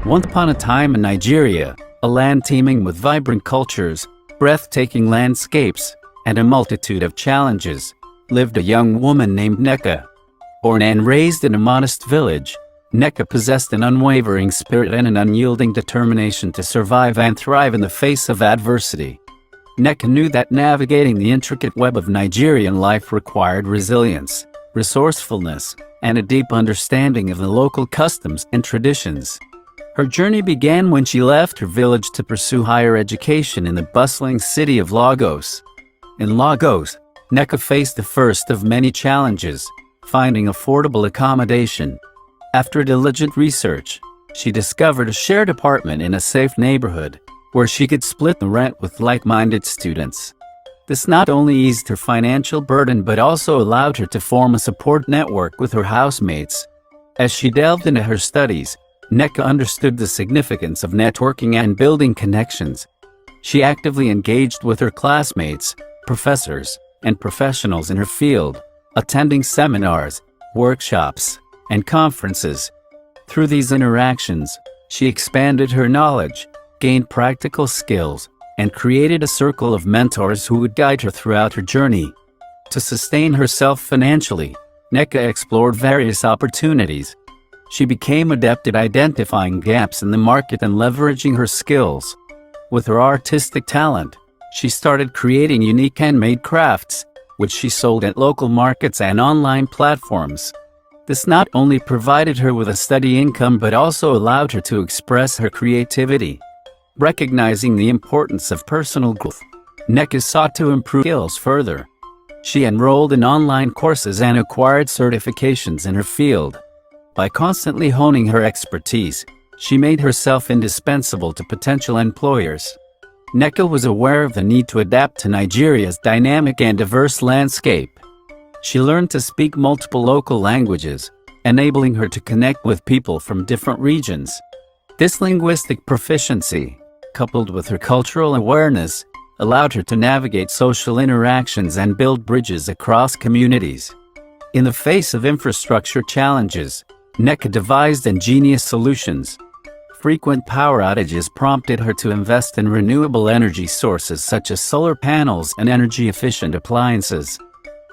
Once upon a time in Nigeria, a land teeming with vibrant cultures, breathtaking landscapes, and a multitude of challenges, lived a young woman named Nneka. Born and raised in a modest village, Nneka possessed an unwavering spirit and an unyielding determination to survive and thrive in the face of adversity. Nneka knew that navigating the intricate web of Nigerian life required resilience, resourcefulness, and a deep understanding of the local customs and traditions. Her journey began when she left her village to pursue higher education in the bustling city of Lagos. In Lagos, Nneka faced the first of many challenges, finding affordable accommodation. After diligent research, she discovered a shared apartment in a safe neighborhood, where she could split the rent with like-minded students. This not only eased her financial burden but also allowed her to form a support network with her housemates. As she delved into her studies, Nneka understood the significance of networking and building connections. She actively engaged with her classmates, professors, and professionals in her field, attending seminars, workshops, and conferences. Through these interactions, she expanded her knowledge, gained practical skills, and created a circle of mentors who would guide her throughout her journey. To sustain herself financially, Nneka explored various opportunities. She became adept at identifying gaps in the market and leveraging her skills. With her artistic talent, she started creating unique handmade crafts, which she sold at local markets and online platforms. This not only provided her with a steady income but also allowed her to express her creativity. Recognizing the importance of personal growth, Nneka sought to improve skills further. She enrolled in online courses and acquired certifications in her field. By constantly honing her expertise, she made herself indispensable to potential employers. Nneka was aware of the need to adapt to Nigeria's dynamic and diverse landscape. She learned to speak multiple local languages, enabling her to connect with people from different regions. This linguistic proficiency, coupled with her cultural awareness, allowed her to navigate social interactions and build bridges across communities. In the face of infrastructure challenges, Nneka devised ingenious solutions. Frequent power outages prompted her to invest in renewable energy sources such as solar panels and energy-efficient appliances.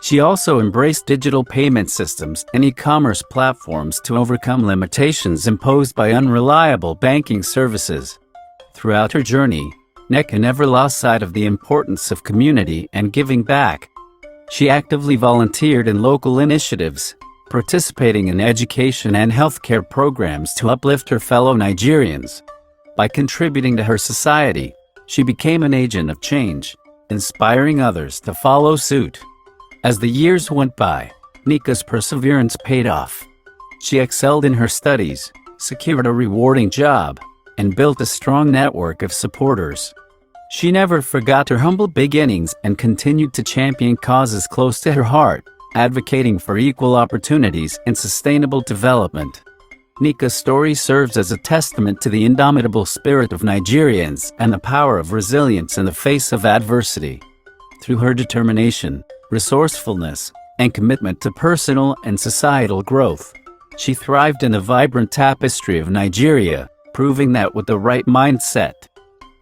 She also embraced digital payment systems and e-commerce platforms to overcome limitations imposed by unreliable banking services. Throughout her journey, Nneka never lost sight of the importance of community and giving back. She actively volunteered in local initiatives, participating in education and healthcare programs to uplift her fellow Nigerians. By contributing to her society, she became an agent of change, inspiring others to follow suit. As the years went by, Nneka's perseverance paid off. She excelled in her studies, secured a rewarding job, and built a strong network of supporters. She never forgot her humble beginnings and continued to champion causes close to her heart, advocating for equal opportunities and sustainable development. Nneka's story serves as a testament to the indomitable spirit of Nigerians and the power of resilience in the face of adversity. Through her determination, resourcefulness, and commitment to personal and societal growth, she thrived in the vibrant tapestry of Nigeria, proving that with the right mindset,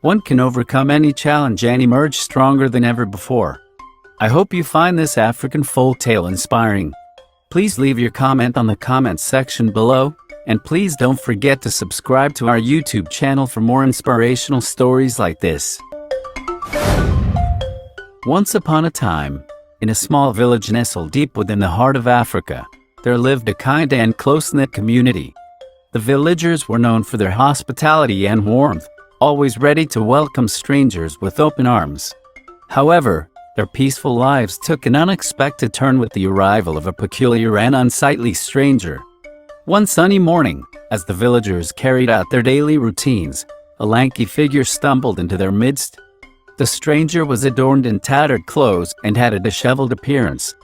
one can overcome any challenge and emerge stronger than ever before. I hope you find this African folktale inspiring. Please leave your comment on the comments section below, and please don't forget to subscribe to our YouTube channel for more inspirational stories like this. Once upon a time, in a small village nestled deep within the heart of Africa, there lived a kind and close-knit community. The villagers were known for their hospitality and warmth, always ready to welcome strangers with open arms. However, their peaceful lives took an unexpected turn with the arrival of a peculiar and unsightly stranger. One sunny morning, as the villagers carried out their daily routines, a lanky figure stumbled into their midst. The stranger was adorned in tattered clothes and had a disheveled appearance.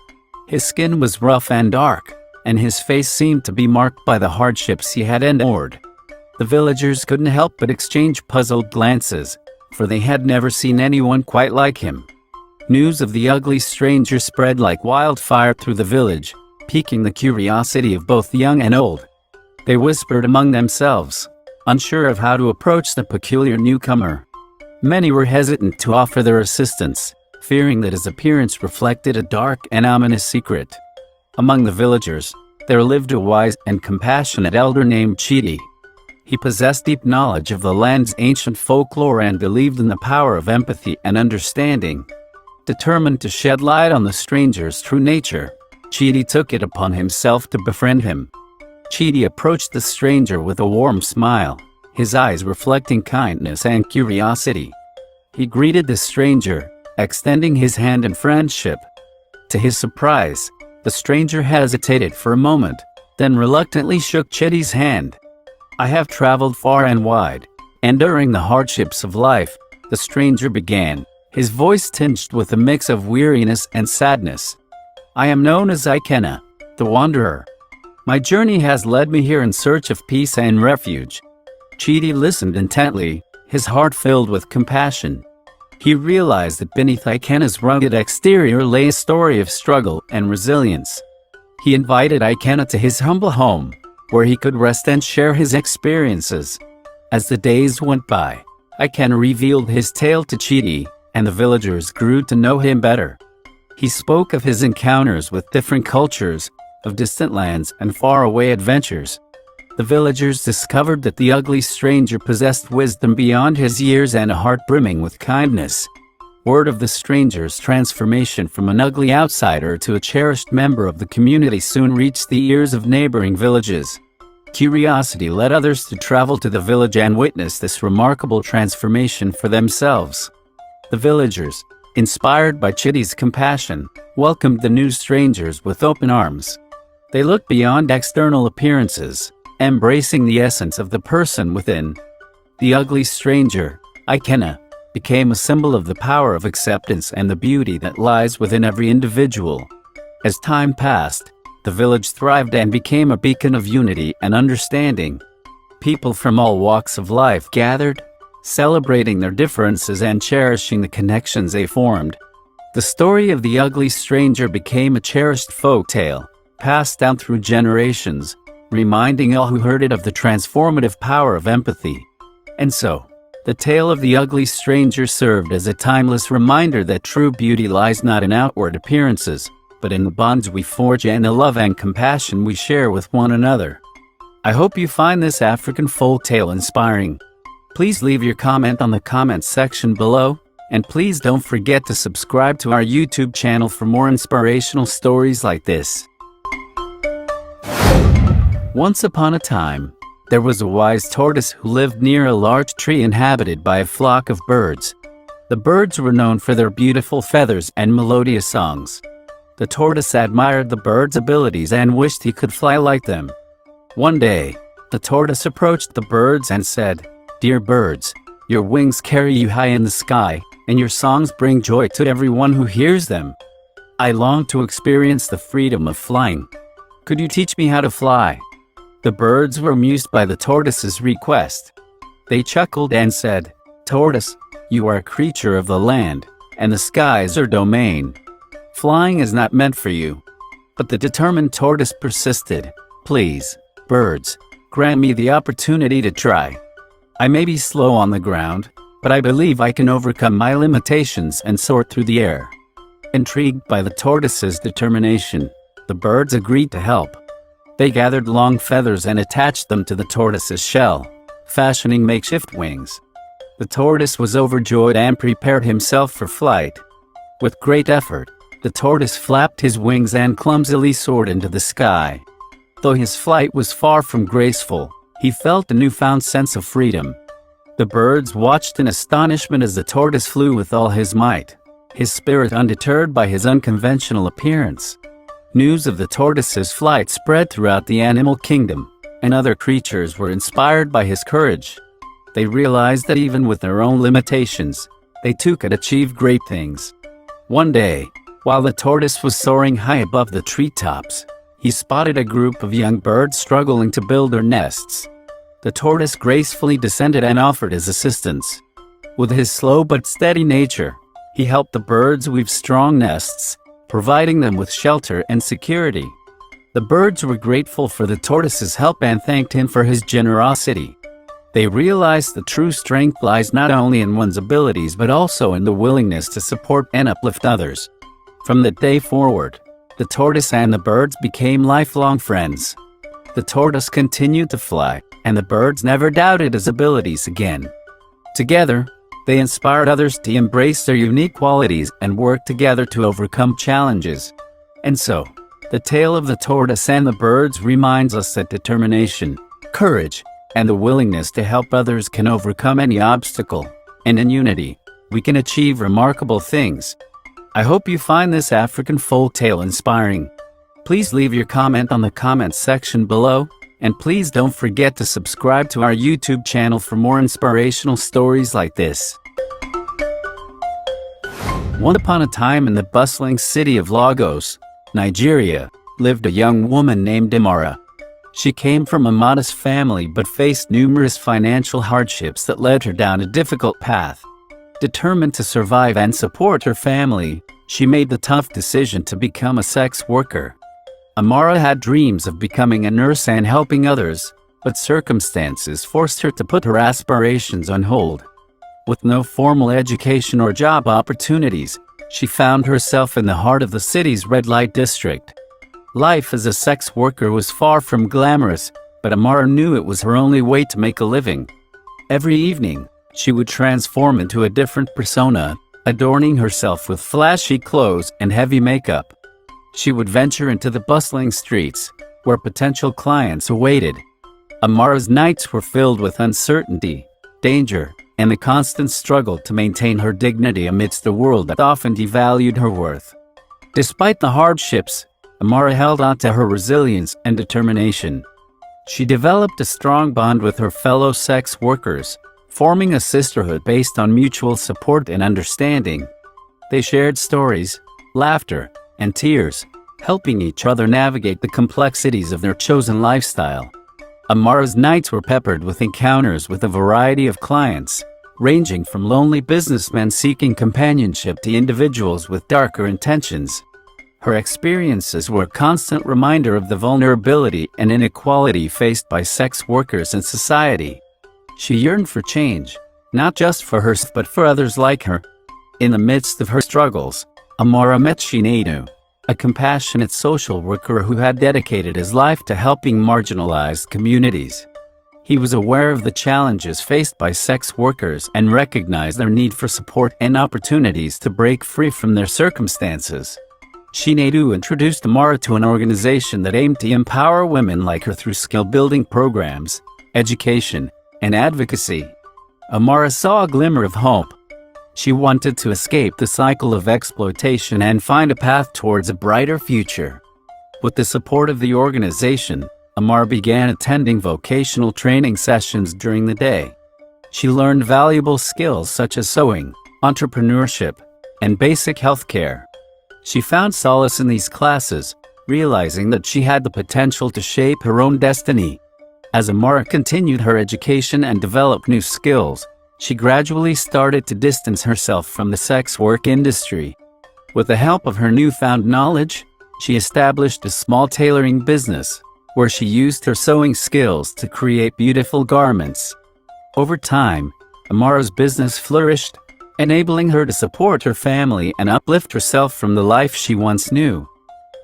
His skin was rough and dark, and his face seemed to be marked by the hardships he had endured. The villagers couldn't help but exchange puzzled glances, for they had never seen anyone quite like him. News of the ugly stranger spread like wildfire through the village, piquing the curiosity of both young and old. They whispered among themselves, unsure of how to approach the peculiar newcomer. Many were hesitant to offer their assistance, fearing that his appearance reflected a dark and ominous secret. Among the villagers, there lived a wise and compassionate elder named Chidi. He possessed deep knowledge of the land's ancient folklore and believed in the power of empathy and understanding. Determined to shed light on the stranger's true nature, Chidi took it upon himself to befriend him. Chidi approached the stranger with a warm smile, his eyes reflecting kindness and curiosity. He greeted the stranger, extending his hand in friendship. To his surprise, the stranger hesitated for a moment, then reluctantly shook Chidi's hand. "I have traveled far and wide, enduring the hardships of life," the stranger began, his voice tinged with a mix of weariness and sadness. "I am known as Ikena, the Wanderer. My journey has led me here in search of peace and refuge." Chidi listened intently, his heart filled with compassion. He realized that beneath Ikena's rugged exterior lay a story of struggle and resilience. He invited Ikena to his humble home, where he could rest and share his experiences. As the days went by, Ikena revealed his tale to Chidi, and the villagers grew to know him better. He spoke of his encounters with different cultures, of distant lands and faraway adventures. The villagers discovered that the ugly stranger possessed wisdom beyond his years and a heart brimming with kindness. Word of the stranger's transformation from an ugly outsider to a cherished member of the community soon reached the ears of neighboring villages. Curiosity led others to travel to the village and witness this remarkable transformation for themselves. The villagers, inspired by Chidi's compassion, welcomed the new strangers with open arms. They looked beyond external appearances, embracing the essence of the person within. The ugly stranger, Ikena, became a symbol of the power of acceptance and the beauty that lies within every individual. As time passed, the village thrived and became a beacon of unity and understanding. People from all walks of life gathered, celebrating their differences and cherishing the connections they formed. The story of the ugly stranger became a cherished folk tale, passed down through generations, reminding all who heard it of the transformative power of empathy. And so, the tale of the ugly stranger served as a timeless reminder that true beauty lies not in outward appearances, but in the bonds we forge and the love and compassion we share with one another. I hope you find this African folk tale inspiring. Please leave your comment on the comments section below, and please don't forget to subscribe to our YouTube channel for more inspirational stories like this. Once upon a time, there was a wise tortoise who lived near a large tree inhabited by a flock of birds. The birds were known for their beautiful feathers and melodious songs. The tortoise admired the birds' abilities and wished he could fly like them. One day, the tortoise approached the birds and said, "Dear birds, your wings carry you high in the sky, and your songs bring joy to everyone who hears them. I long to experience the freedom of flying. Could you teach me how to fly?" The birds were amused by the tortoise's request. They chuckled and said, "Tortoise, you are a creature of the land, and the sky is your domain. Flying is not meant for you." But the determined tortoise persisted. "Please, birds, grant me the opportunity to try. I may be slow on the ground, but I believe I can overcome my limitations and soar through the air." Intrigued by the tortoise's determination, the birds agreed to help. They gathered long feathers and attached them to the tortoise's shell, fashioning makeshift wings. The tortoise was overjoyed and prepared himself for flight. With great effort, the tortoise flapped his wings and clumsily soared into the sky. Though his flight was far from graceful, he felt a newfound sense of freedom. The birds watched in astonishment as the tortoise flew with all his might, his spirit undeterred by his unconventional appearance. News of the tortoise's flight spread throughout the animal kingdom, and other creatures were inspired by his courage. They realized that even with their own limitations, they too could achieve great things. One day, while the tortoise was soaring high above the treetops, he spotted a group of young birds struggling to build their nests. The tortoise gracefully descended and offered his assistance. With his slow but steady nature, he helped the birds weave strong nests, providing them with shelter and security. The birds were grateful for the tortoise's help and thanked him for his generosity. They realized the true strength lies not only in one's abilities but also in the willingness to support and uplift others. From that day forward, the tortoise and the birds became lifelong friends. The tortoise continued to fly, and the birds never doubted his abilities again. Together, they inspired others to embrace their unique qualities and work together to overcome challenges. And so, the tale of the tortoise and the birds reminds us that determination, courage, and the willingness to help others can overcome any obstacle, and in unity, we can achieve remarkable things. I hope you find this African folktale inspiring. Please leave your comment on the comments section below, and please don't forget to subscribe to our YouTube channel for more inspirational stories like this. Once upon a time in the bustling city of Lagos, Nigeria, lived a young woman named Amara. She came from a modest family but faced numerous financial hardships that led her down a difficult path. Determined to survive and support her family, she made the tough decision to become a sex worker. Amara had dreams of becoming a nurse and helping others, but circumstances forced her to put her aspirations on hold. With no formal education or job opportunities, she found herself in the heart of the city's red light district. Life as a sex worker was far from glamorous, but Amara knew it was her only way to make a living. Every evening, she would transform into a different persona, adorning herself with flashy clothes and heavy makeup. She would venture into the bustling streets, where potential clients awaited. Amara's nights were filled with uncertainty, danger, and the constant struggle to maintain her dignity amidst a world that often devalued her worth. Despite the hardships, Amara held on to her resilience and determination. She developed a strong bond with her fellow sex workers, forming a sisterhood based on mutual support and understanding. They shared stories, laughter, and tears, helping each other navigate the complexities of their chosen lifestyle. Amara's nights were peppered with encounters with a variety of clients, ranging from lonely businessmen seeking companionship to individuals with darker intentions. Her experiences were a constant reminder of the vulnerability and inequality faced by sex workers in society. She yearned for change, not just for herself but for others like her. In the midst of her struggles, Amara met Chinedu, a compassionate social worker who had dedicated his life to helping marginalized communities. He was aware of the challenges faced by sex workers and recognized their need for support and opportunities to break free from their circumstances. Chinedu introduced Amara to an organization that aimed to empower women like her through skill-building programs, education, and advocacy. Amara saw a glimmer of hope. She wanted to escape the cycle of exploitation and find a path towards a brighter future. With the support of the organization, Amara began attending vocational training sessions during the day. She learned valuable skills such as sewing, entrepreneurship, and basic healthcare. She found solace in these classes, realizing that she had the potential to shape her own destiny. As Amara continued her education and developed new skills, she gradually started to distance herself from the sex work industry. With the help of her newfound knowledge, she established a small tailoring business, where she used her sewing skills to create beautiful garments. Over time, Amara's business flourished, enabling her to support her family and uplift herself from the life she once knew.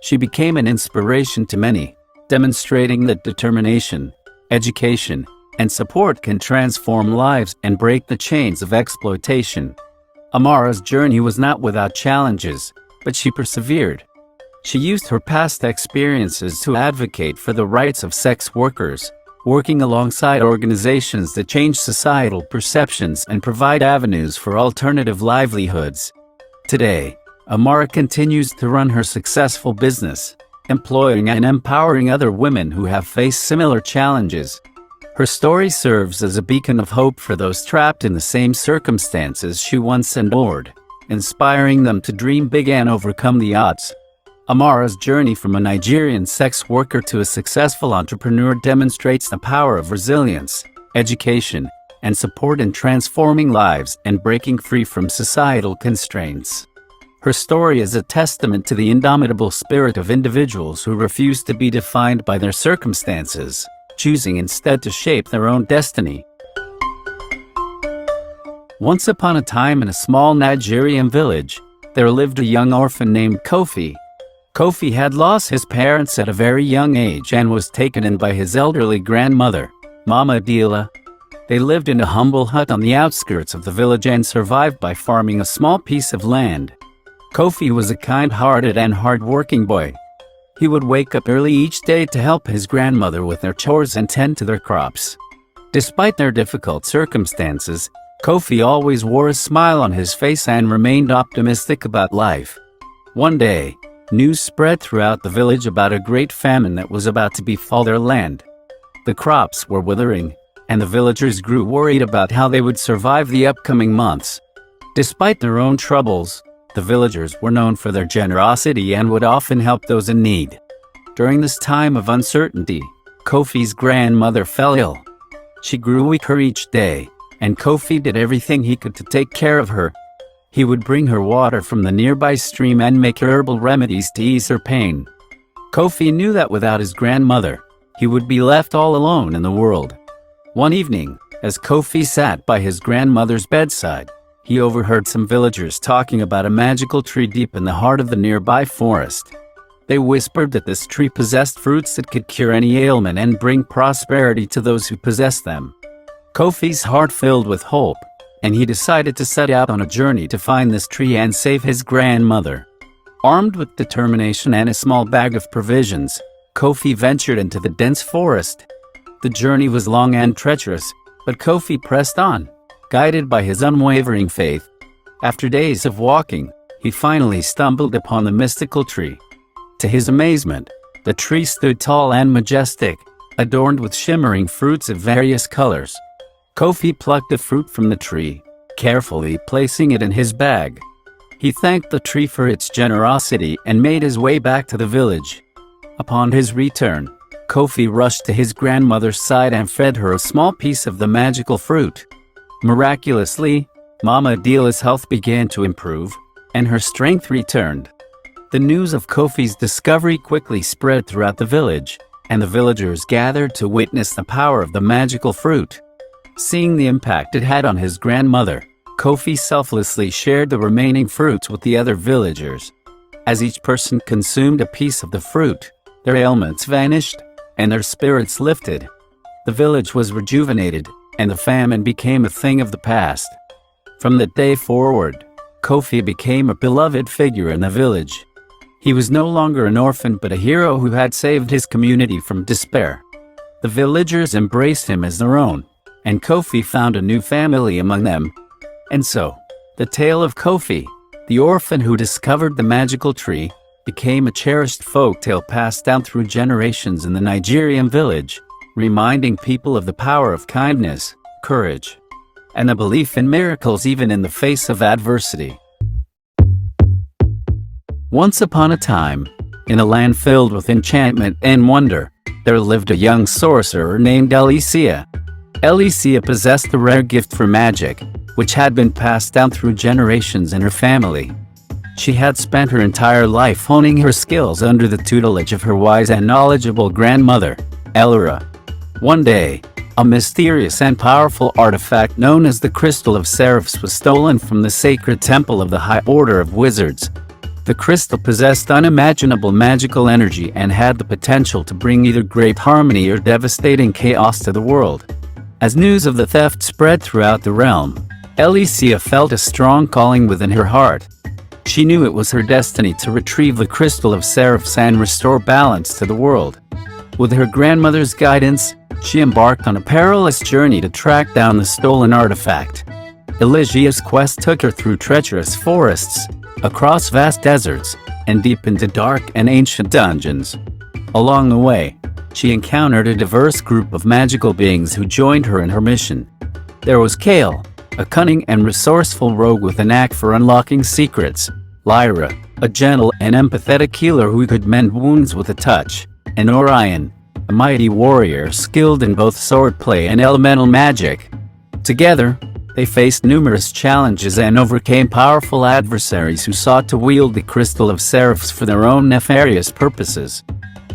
She became an inspiration to many, demonstrating that determination, education, and support can transform lives and break the chains of exploitation. Amara's journey was not without challenges, but she persevered. She used her past experiences to advocate for the rights of sex workers, working alongside organizations that change societal perceptions and provide avenues for alternative livelihoods. Today, Amara continues to run her successful business, employing and empowering other women who have faced similar challenges. Her story serves as a beacon of hope for those trapped in the same circumstances she once endured, inspiring them to dream big and overcome the odds. Amara's journey from a Nigerian sex worker to a successful entrepreneur demonstrates the power of resilience, education, and support in transforming lives and breaking free from societal constraints. Her story is a testament to the indomitable spirit of individuals who refuse to be defined by their circumstances, choosing instead to shape their own destiny. Once upon a time in a small Nigerian village, there lived a young orphan named Kofi. Kofi had lost his parents at a very young age and was taken in by his elderly grandmother, Mama Adila. They lived in a humble hut on the outskirts of the village and survived by farming a small piece of land. Kofi was a kind-hearted and hard-working boy. He would wake up early each day to help his grandmother with their chores and tend to their crops. Despite their difficult circumstances, Kofi always wore a smile on his face and remained optimistic about life. One day, news spread throughout the village about a great famine that was about to befall their land. The crops were withering, and the villagers grew worried about how they would survive the upcoming months. Despite their own troubles, the villagers were known for their generosity and would often help those in need. During this time of uncertainty, Kofi's grandmother fell ill. She grew weaker each day, and Kofi did everything he could to take care of her. He would bring her water from the nearby stream and make herbal remedies to ease her pain. Kofi knew that without his grandmother, he would be left all alone in the world. One evening, as Kofi sat by his grandmother's bedside, he overheard some villagers talking about a magical tree deep in the heart of the nearby forest. They whispered that this tree possessed fruits that could cure any ailment and bring prosperity to those who possessed them. Kofi's heart filled with hope, and he decided to set out on a journey to find this tree and save his grandmother. Armed with determination and a small bag of provisions, Kofi ventured into the dense forest. The journey was long and treacherous, but Kofi pressed on, guided by his unwavering faith. After days of walking, he finally stumbled upon the mystical tree. To his amazement, the tree stood tall and majestic, adorned with shimmering fruits of various colors. Kofi plucked the fruit from the tree, carefully placing it in his bag. He thanked the tree for its generosity and made his way back to the village. Upon his return, Kofi rushed to his grandmother's side and fed her a small piece of the magical fruit. Miraculously, Mama Adila's health began to improve, and her strength returned. The news of Kofi's discovery quickly spread throughout the village, and the villagers gathered to witness the power of the magical fruit. Seeing the impact it had on his grandmother, Kofi selflessly shared the remaining fruits with the other villagers. As each person consumed a piece of the fruit, their ailments vanished, and their spirits lifted. The village was rejuvenated, and the famine became a thing of the past. From that day forward, Kofi became a beloved figure in the village. He was no longer an orphan but a hero who had saved his community from despair. The villagers embraced him as their own, and Kofi found a new family among them. And so, the tale of Kofi, the orphan who discovered the magical tree, became a cherished folktale passed down through generations in the Nigerian village, reminding people of the power of kindness, courage, and a belief in miracles even in the face of adversity. Once upon a time, in a land filled with enchantment and wonder, there lived a young sorcerer named Alicia. Alicia possessed a rare gift for magic, which had been passed down through generations in her family. She had spent her entire life honing her skills under the tutelage of her wise and knowledgeable grandmother, Elora. One day, a mysterious and powerful artifact known as the Crystal of Seraphs was stolen from the sacred temple of the High Order of Wizards. The crystal possessed unimaginable magical energy and had the potential to bring either great harmony or devastating chaos to the world. As news of the theft spread throughout the realm, Alicia felt a strong calling within her heart. She knew it was her destiny to retrieve the Crystal of Seraphs and restore balance to the world. With her grandmother's guidance, she embarked on a perilous journey to track down the stolen artifact. Alicia's quest took her through treacherous forests, across vast deserts, and deep into dark and ancient dungeons. Along the way, she encountered a diverse group of magical beings who joined her in her mission. There was Kale, a cunning and resourceful rogue with a knack for unlocking secrets, Lyra, a gentle and empathetic healer who could mend wounds with a touch, and Orion, a mighty warrior skilled in both swordplay and elemental magic. Together, they faced numerous challenges and overcame powerful adversaries who sought to wield the Crystal of Seraphs for their own nefarious purposes.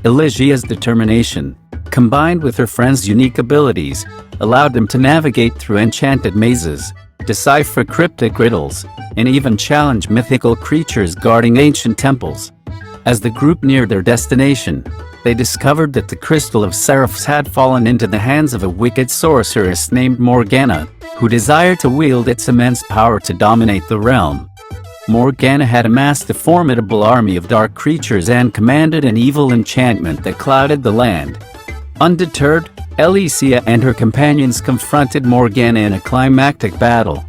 Alicia's determination, combined with her friend's unique abilities, allowed them to navigate through enchanted mazes, decipher cryptic riddles, and even challenge mythical creatures guarding ancient temples. As the group neared their destination, they discovered that the crystal of seraphs had fallen into the hands of a wicked sorceress named Morgana, who desired to wield its immense power to dominate the realm. Morgana had amassed a formidable army of dark creatures and commanded an evil enchantment that clouded the land. Undeterred, Alicia and her companions confronted Morgana in a climactic battle.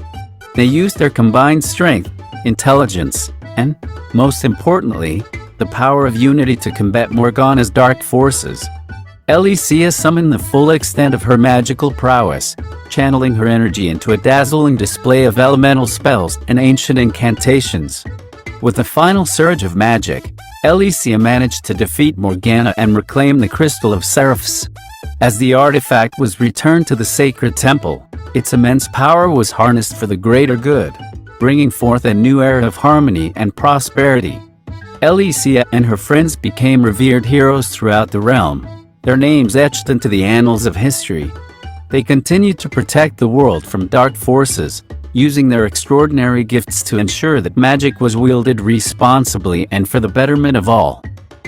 They used their combined strength, intelligence, and, most importantly, the power of unity to combat Morgana's dark forces. Alicia summoned the full extent of her magical prowess, channeling her energy into a dazzling display of elemental spells and ancient incantations. With a final surge of magic, Alicia managed to defeat Morgana and reclaim the Crystal of Seraphs. As the artifact was returned to the sacred temple, its immense power was harnessed for the greater good, bringing forth a new era of harmony and prosperity. Alicia and her friends became revered heroes throughout the realm, their names etched into the annals of history. They continued to protect the world from dark forces, using their extraordinary gifts to ensure that magic was wielded responsibly and for the betterment of all.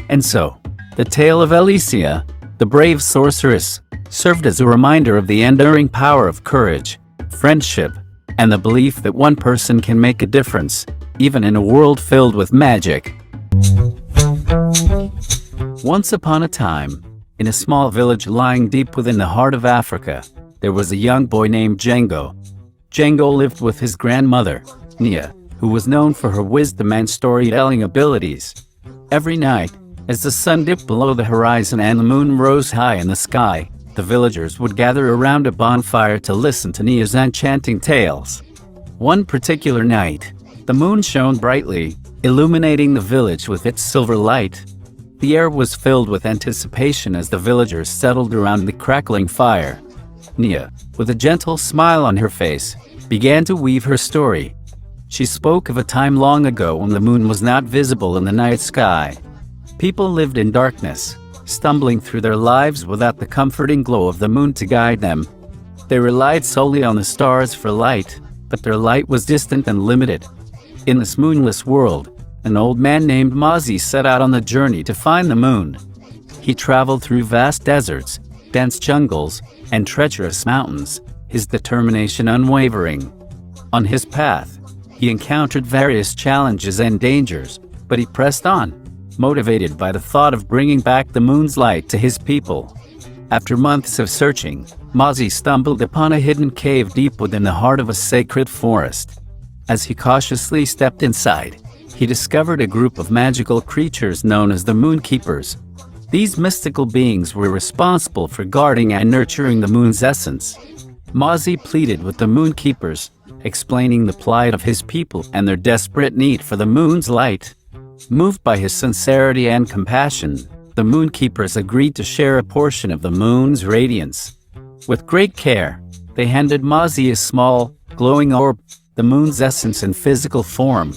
And so, the tale of Alicia, the brave sorceress, served as a reminder of the enduring power of courage, friendship, and the belief that one person can make a difference, even in a world filled with magic. Once upon a time, in a small village lying deep within the heart of Africa, there was a young boy named Django. Django lived with his grandmother, Nia, who was known for her wisdom and storytelling abilities. Every night, as the sun dipped below the horizon and the moon rose high in the sky, the villagers would gather around a bonfire to listen to Nia's enchanting tales. One particular night, the moon shone brightly, illuminating the village with its silver light. The air was filled with anticipation as the villagers settled around the crackling fire. Nia, with a gentle smile on her face, began to weave her story. She spoke of a time long ago when the moon was not visible in the night sky. People lived in darkness, stumbling through their lives without the comforting glow of the moon to guide them. They relied solely on the stars for light, but their light was distant and limited. In this moonless world, an old man named Mazi set out on the journey to find the moon. He traveled through vast deserts, dense jungles, and treacherous mountains, his determination unwavering. On his path, he encountered various challenges and dangers, but he pressed on, motivated by the thought of bringing back the moon's light to his people. After months of searching, Mazi stumbled upon a hidden cave deep within the heart of a sacred forest. As he cautiously stepped inside, he discovered a group of magical creatures known as the Moon Keepers. These mystical beings were responsible for guarding and nurturing the moon's essence. Mazi pleaded with the Moon Keepers, explaining the plight of his people and their desperate need for the moon's light. Moved by his sincerity and compassion, the Moon Keepers agreed to share a portion of the moon's radiance. With great care, they handed Mazi a small, glowing orb, the moon's essence in physical form.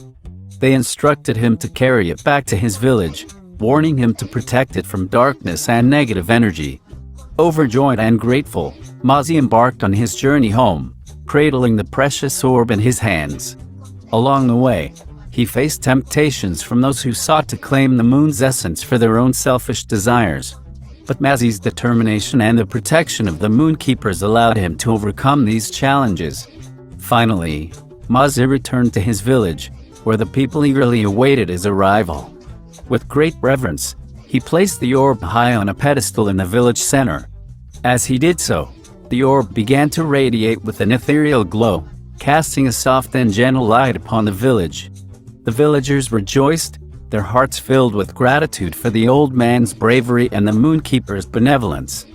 They instructed him to carry it back to his village, warning him to protect it from darkness and negative energy. Overjoyed and grateful, Mazi embarked on his journey home, cradling the precious orb in his hands. Along the way, he faced temptations from those who sought to claim the moon's essence for their own selfish desires. But Mazi's determination and the protection of the Moon Keepers allowed him to overcome these challenges. Finally, Mazi returned to his village, where the people eagerly awaited his arrival. With great reverence, he placed the orb high on a pedestal in the village center. As he did so, the orb began to radiate with an ethereal glow, casting a soft and gentle light upon the village. The villagers rejoiced, their hearts filled with gratitude for the old man's bravery and the Moon Keeper's benevolence.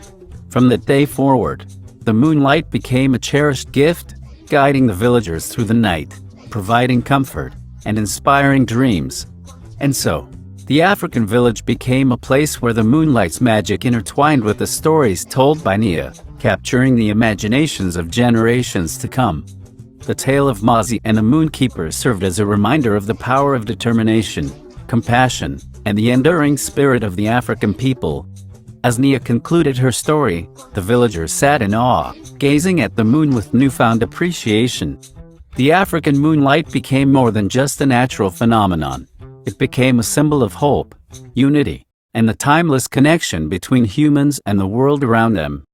From that day forward, the moonlight became a cherished gift, guiding the villagers through the night, providing comfort and inspiring dreams. And so, the African village became a place where the moonlight's magic intertwined with the stories told by Nia, capturing the imaginations of generations to come. The tale of Mazi and the Moon Keeper served as a reminder of the power of determination, compassion, and the enduring spirit of the African people. As Nia concluded her story, the villagers sat in awe, gazing at the moon with newfound appreciation. The African moonlight became more than just a natural phenomenon. It became a symbol of hope, unity, and the timeless connection between humans and the world around them.